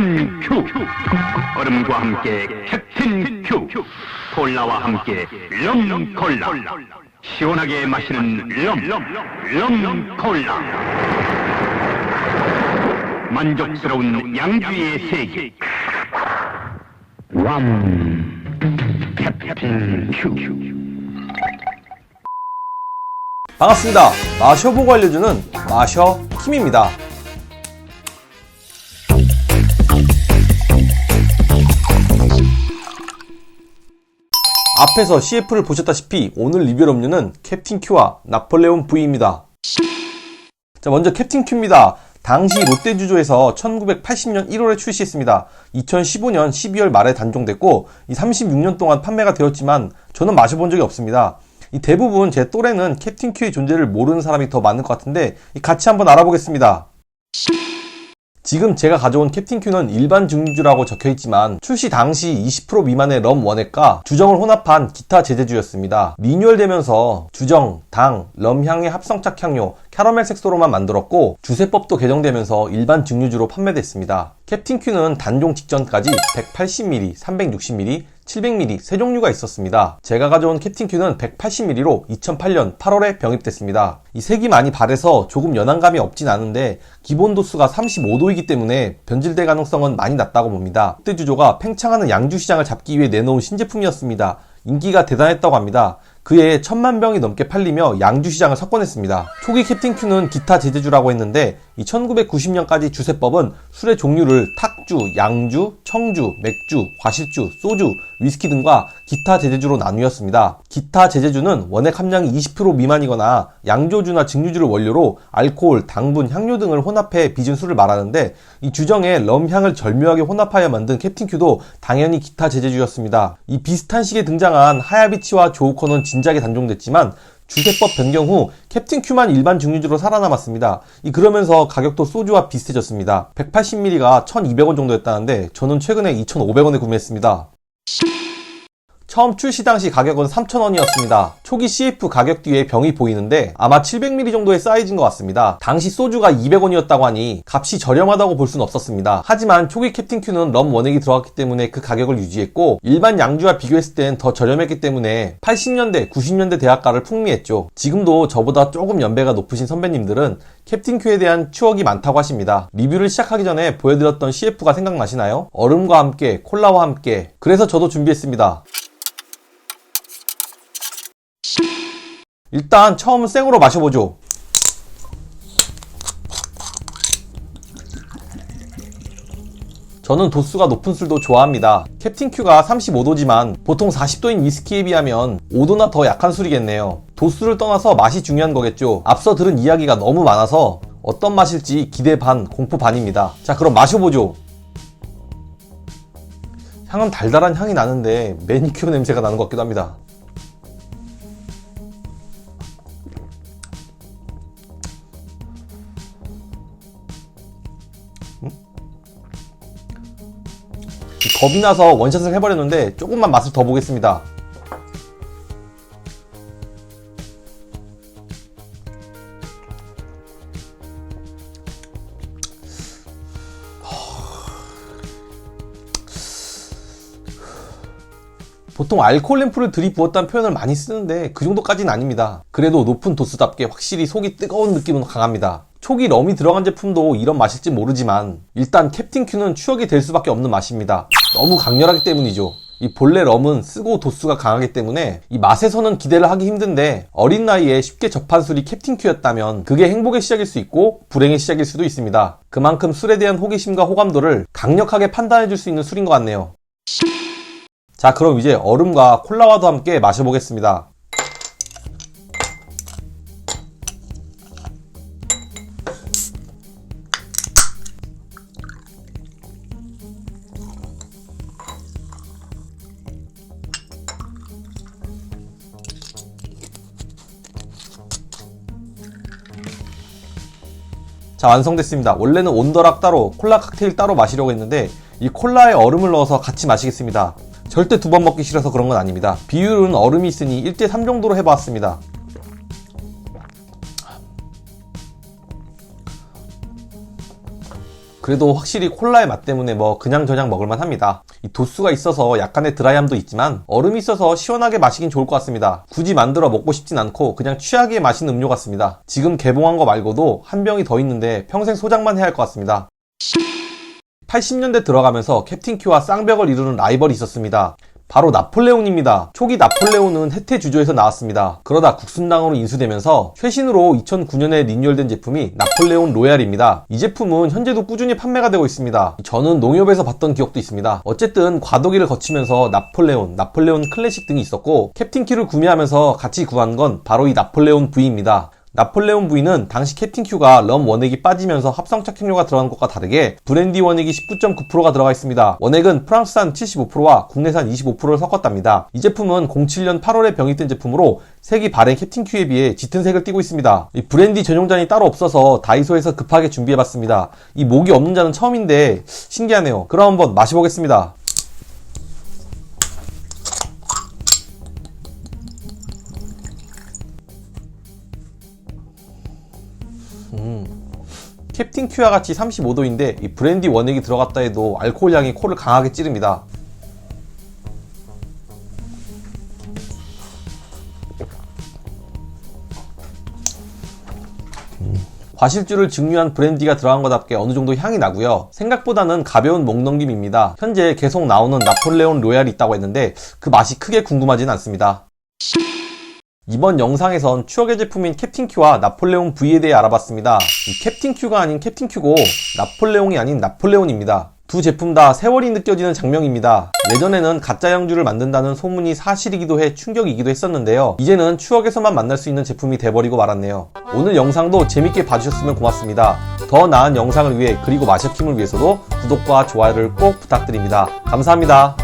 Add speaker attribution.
Speaker 1: 캡틴 큐. 얼음과 함께 캡틴 큐. 콜라와 함께 럼 콜라. 시원하게 마시는 럼 콜라. 만족스러운 양주의 세계. 캡틴 큐.
Speaker 2: 반갑습니다. 마셔보고 알려주는 마셔킴입니다. 앞에서 CF를 보셨다시피 오늘 리뷰 음료는 캡틴 큐와 나폴레온 V입니다. 자, 먼저 캡틴 큐입니다. 당시 롯데주조에서 1980년 1월에 출시했습니다. 2015년 12월 말에 단종됐고 36년 동안 판매가 되었지만 저는 마셔본 적이 없습니다. 대부분 제 또래는 캡틴 큐의 존재를 모르는 사람이 더 많을 것 같은데 같이 한번 알아보겠습니다. 지금 제가 가져온 캡틴 큐는 일반 증류주라고 적혀있지만 출시 당시 20% 미만의 럼 원액과 주정을 혼합한 기타 제재주였습니다. 리뉴얼되면서 주정, 당, 럼향의 합성착 향료, 캐러멜 색소로만 만들었고 주세법도 개정되면서 일반 증류주로 판매됐습니다. 캡틴 큐는 단종 직전까지 180ml, 360ml, 700ml 세 종류가 있었습니다. 제가 가져온 캡틴 큐는 180ml로 2008년 8월에 병입됐습니다. 이 색이 많이 바래서 조금 연한감이 없진 않은데 기본 도수가 35도이기 때문에 변질될 가능성은 많이 낮다고 봅니다. 롯데주조가 팽창하는 양주 시장을 잡기 위해 내놓은 신제품이었습니다. 인기가 대단했다고 합니다. 그해 1000만 병이 넘게 팔리며 양주 시장을 석권했습니다. 초기 캡틴 큐는 기타 제재주라고 했는데 1990년까지 주세법은 술의 종류를 탁주, 양주, 청주, 맥주, 과실주, 소주, 위스키 등과 기타 제재주로 나누었습니다. 기타 제재주는 원액 함량이 20% 미만이거나 양조주나 증류주를 원료로 알코올, 당분, 향료 등을 혼합해 빚은 술을 말하는데 이 주정에 럼향을 절묘하게 혼합하여 만든 캡틴 큐도 당연히 기타 제재주였습니다. 이 비슷한 시기에 등장한 하야비치와 조우코는 진작에 단종됐지만 주세법 변경 후 캡틴 큐만 일반 증류주로 살아남았습니다. 그러면서 가격도 소주와 비슷해졌습니다. 180ml가 1200원 정도였다는데 저는 최근에 2500원에 구매했습니다. 처음 출시 당시 가격은 3000원이었습니다. 초기 CF 가격 뒤에 병이 보이는데 아마 700ml 정도의 사이즈인 것 같습니다. 당시 소주가 200원이었다고 하니 값이 저렴하다고 볼 수는 없었습니다. 하지만 초기 캡틴 큐는 럼 원액이 들어갔기 때문에 그 가격을 유지했고 일반 양주와 비교했을 땐 더 저렴했기 때문에 80년대, 90년대 대학가를 풍미했죠. 지금도 저보다 조금 연배가 높으신 선배님들은 캡틴 큐에 대한 추억이 많다고 하십니다. 리뷰를 시작하기 전에 보여드렸던 CF가 생각나시나요? 얼음과 함께, 콜라와 함께. 그래서 저도 준비했습니다. 일단 처음은 생으로 마셔보죠. 저는 도수가 높은 술도 좋아합니다. 캡틴 큐가 35도지만 보통 40도인 위스키에 비하면 5도나 더 약한 술이겠네요. 도수를 떠나서 맛이 중요한 거겠죠. 앞서 들은 이야기가 너무 많아서 어떤 맛일지 기대 반, 공포 반입니다. 자, 그럼 마셔보죠. 향은 달달한 향이 나는데 매니큐어 냄새가 나는 것 같기도 합니다. 겁이 나서 원샷을 해버렸는데 조금만 맛을 더 보겠습니다. 보통 알코올 램프를 들이부었다는 표현을 많이 쓰는데 그 정도까지는 아닙니다. 그래도 높은 도수답게 확실히 속이 뜨거운 느낌은 강합니다. 초기 럼이 들어간 제품도 이런 맛일지 모르지만 일단 캡틴 큐는 추억이 될 수밖에 없는 맛입니다. 너무 강렬하기 때문이죠. 본래 럼은 쓰고 도수가 강하기 때문에 이 맛에서는 기대를 하기 힘든데 어린 나이에 쉽게 접한 술이 캡틴 큐였다면 그게 행복의 시작일 수 있고 불행의 시작일 수도 있습니다. 그만큼 술에 대한 호기심과 호감도를 강력하게 판단해 줄 수 있는 술인 것 같네요. 자, 그럼 이제 얼음과 콜라와도 함께 마셔보겠습니다. 자, 완성됐습니다. 원래는 온더락 따로, 콜라 칵테일 따로 마시려고 했는데 이 콜라에 얼음을 넣어서 같이 마시겠습니다. 절대 두 번 먹기 싫어서 그런 건 아닙니다. 비율은 얼음이 있으니 1대3 정도로 해봤습니다. 그래도 확실히 콜라의 맛 때문에 그냥저냥 먹을만 합니다. 이 도수가 있어서 약간의 드라이함도 있지만 얼음이 있어서 시원하게 마시긴 좋을 것 같습니다. 굳이 만들어 먹고 싶진 않고 그냥 취하게 마시는 음료 같습니다. 지금 개봉한 거 말고도 한 병이 더 있는데 평생 소장만 해야 할 것 같습니다. 80년대 들어가면서 캡틴 큐와 쌍벽을 이루는 라이벌이 있었습니다. 바로 나폴레온입니다. 초기 나폴레온은 혜태 주조에서 나왔습니다. 그러다 국순당으로 인수되면서 최신으로 2009년에 리뉴얼된 제품이 나폴레온 로얄입니다. 이 제품은 현재도 꾸준히 판매가 되고 있습니다. 저는 농협에서 봤던 기억도 있습니다. 어쨌든 과도기를 거치면서 나폴레온 클래식 등이 있었고 캡틴 큐를 구매하면서 같이 구한 건 바로 이 나폴레온 V입니다. 나폴레온 V는 당시 캡틴 큐가 럼 원액이 빠지면서 합성 착용료가 들어간 것과 다르게 브랜디 원액이 19.9%가 들어가 있습니다. 원액은 프랑스산 75%와 국내산 25%를 섞었답니다. 이 제품은 07년 8월에 병입된 제품으로 색이 바른 캡틴 큐에 비해 짙은 색을 띠고 있습니다. 이 브랜디 전용잔이 따로 없어서 다이소에서 급하게 준비해봤습니다. 이 목이 없는 잔은 처음인데 신기하네요. 그럼 한번 마셔보겠습니다. 캡틴 큐와 같이 35도인데 이 브랜디 원액이 들어갔다 해도 알코올 향이 코를 강하게 찌릅니다. 과실주를 증류한 브랜디가 들어간 것답게 어느 정도 향이 나고요. 생각보다는 가벼운 목넘김입니다. 현재 계속 나오는 나폴레온 로얄이 있다고 했는데 그 맛이 크게 궁금하진 않습니다. 이번 영상에선 추억의 제품인 캡틴 큐와 나폴레온 V에 대해 알아봤습니다. 이 캡틴 큐가 아닌 캡틴 큐고 나폴레옹이 아닌 나폴레온입니다. 두 제품 다 세월이 느껴지는 장면입니다. 예전에는 가짜 양주를 만든다는 소문이 사실이기도 해 충격이기도 했었는데요. 이제는 추억에서만 만날 수 있는 제품이 돼버리고 말았네요. 오늘 영상도 재밌게 봐주셨으면 고맙습니다. 더 나은 영상을 위해 그리고 마셔킴을 위해서도 구독과 좋아요를 꼭 부탁드립니다. 감사합니다.